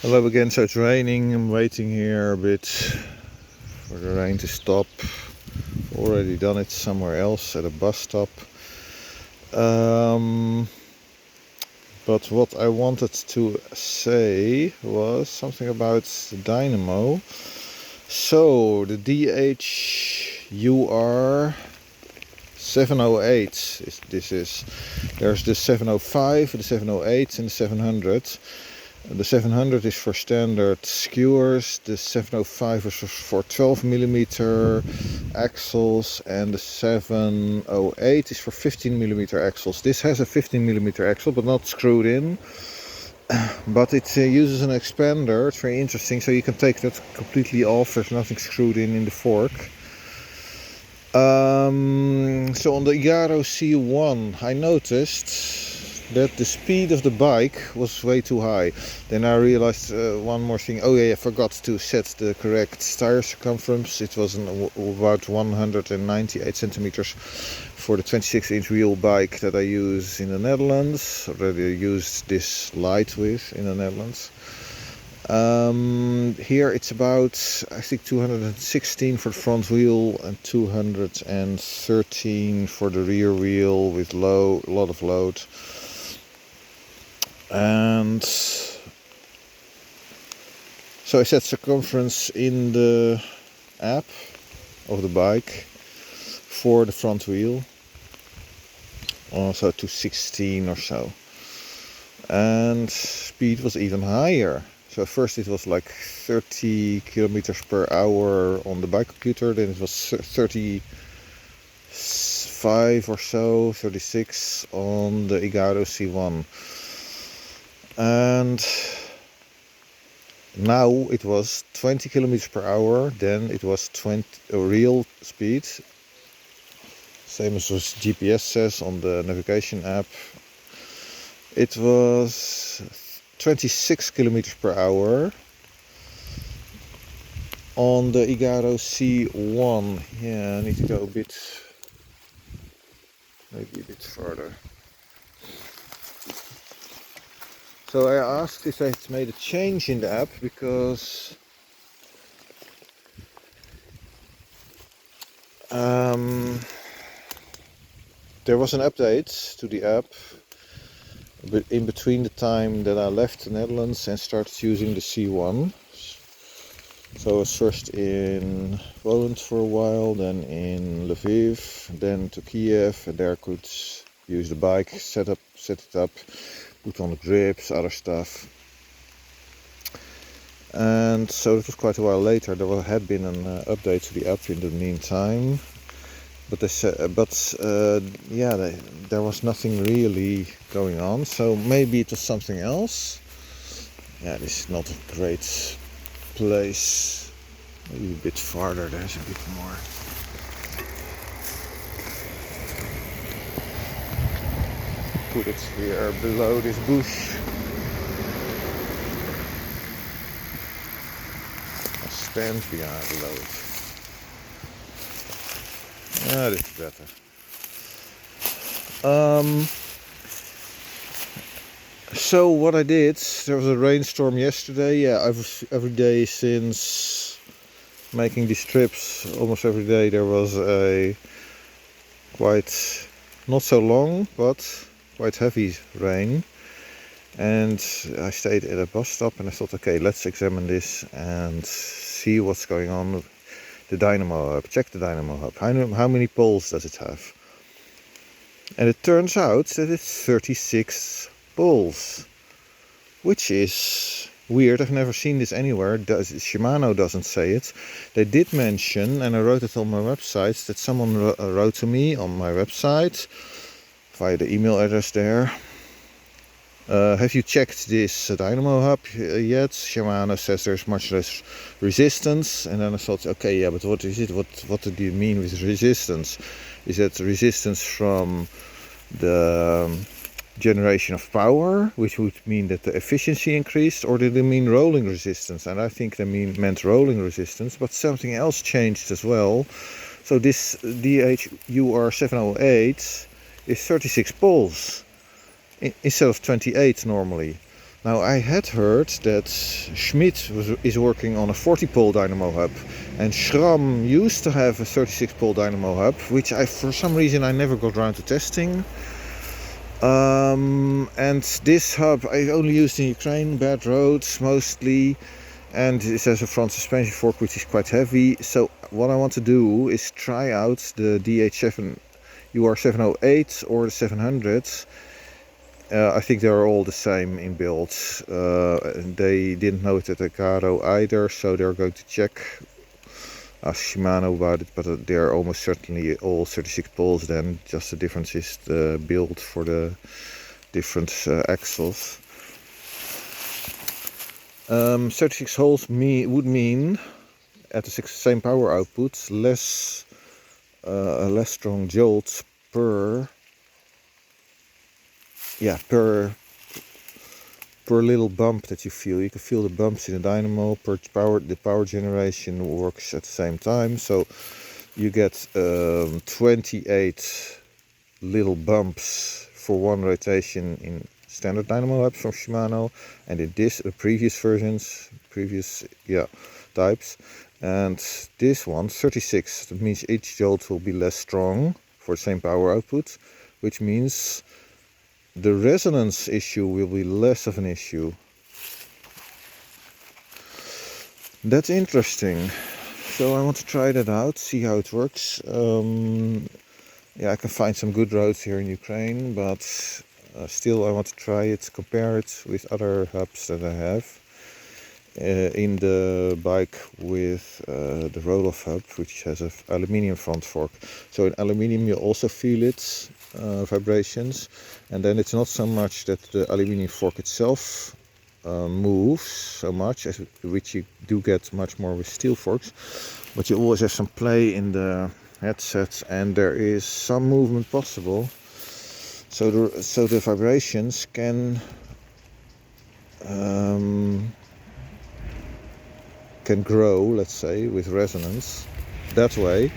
Hello again, so it's raining. I'm waiting here a bit for the rain to stop. Already done it somewhere else at a bus stop. But what I wanted to say was something about the dynamo. So the UR708 there's the 705, the 708 and the 700. The 700 is for standard skewers, the 705 is for 12mm axles, and the 708 is for 15mm axles. This has a 15mm axle, but not screwed in. But it uses an expander. It's very interesting, so you can take that completely off. There's nothing screwed in the fork. So on the UR708, I noticed that the speed of the bike was way too high. Then I realized one more thing. Oh yeah, I forgot to set the correct tire circumference. It was about 198 centimeters for the 26-inch wheel bike that I use in the Netherlands. Already used this light with in the Netherlands. Here it's about, I think, 216 for the front wheel and 213 for the rear wheel with a lot of load. And so I set circumference in the app of the bike for the front wheel, also to 16 or so, and speed was even higher. So first it was like 30 kilometers per hour on the bike computer, then it was 35 or so, 36 on the UR708. And now it was 20 kilometers per hour, then it was 20 real speed, same as GPS says on the navigation app. It was 26 kilometers per hour on the UR708. Yeah, I need to go maybe a bit further. So I asked if it's made a change in the app, because there was an update to the app in between the time that I left the Netherlands and started using the C1. So I was first in Poland for a while, then in Lviv, then to Kiev, and there I could use the bike, set it up, put on the grips, other stuff. And so it was quite a while later. There had been an update to the app in the meantime, but they said, there was nothing really going on. So maybe it was something else. Yeah, this is not a great place. Maybe a bit farther. There's a bit more. Put it here below this bush. I'll stand below it. Yeah, this is better. So what I did, there was a rainstorm yesterday. Yeah, every day since making these trips, almost every day there was a quite, not so long, but quite heavy rain. And I stayed at a bus stop and I thought, okay, let's examine this and see what's going on with the dynamo hub. Check the dynamo hub. How many poles does it have? And it turns out that it's 36 poles, which is weird. I've never seen this anywhere. Shimano doesn't say it. They did mention, and I wrote it on my website, that someone wrote to me on my website via the email address there. Have you checked this dynamo hub yet? Shimano says there's much less resistance. And then I thought, okay, yeah, but what is it? What do you mean with resistance? Is that resistance from the generation of power, which would mean that the efficiency increased, or did they mean rolling resistance? And I think they meant rolling resistance, but something else changed as well. So this UR708 is 36 poles instead of 28 normally. Now I had heard that Schmidt is working on a 40 pole dynamo hub, and Schramm used to have a 36 pole dynamo hub, which for some reason I never got around to testing. And this hub I only used in Ukraine, bad roads mostly, and it has a front suspension fork which is quite heavy. So what I want to do is try out the DH7 UR708 or the 700s. I think they're all the same in build. They didn't know it at Agaro either, so they're going to check Shimano about it, but they're almost certainly all 36 poles then. Just the difference is the build for the different axles. 36 holes would mean at the same power output less strong jolts per little bump that you feel. You can feel the bumps in the dynamo. The power generation works at the same time, so you get 28 little bumps for one rotation in standard dynamo hubs from Shimano, and in previous versions, types, and this one 36. That means each jolt will be less strong for the same power output, which means the resonance issue will be less of an issue. That's interesting. So I want to try that out, see how it works. I can find some good roads here in Ukraine, but still I want to try it, compare it with other hubs that I have. In the bike with the roll-off hub, which has an aluminium front fork. So in aluminium you also feel it, vibrations, and then it's not so much that the aluminium fork itself moves so much, which you do get much more with steel forks, but you always have some play in the headsets and there is some movement possible. So the vibrations can grow, let's say, with resonance that way.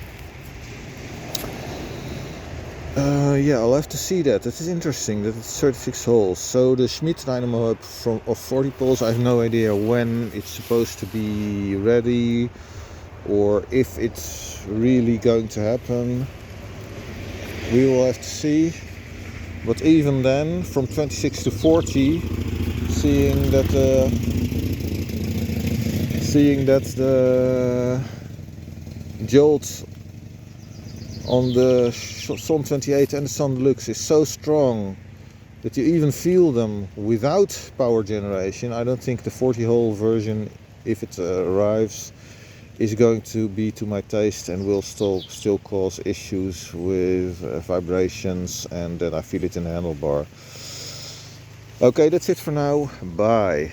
I'll have to see that. That is interesting that it's 36 holes. So the Schmidt dynamo hub of 40 poles, I have no idea when it's supposed to be ready or if it's really going to happen. We will have to see. But even then, from 26 to 40, seeing that the jolt on the Sun 28 and the Sun Deluxe is so strong that you even feel them without power generation, I don't think the 40 hole version, if it arrives, is going to be to my taste and will still cause issues with vibrations and that I feel it in the handlebar. Okay, that's it for now. Bye.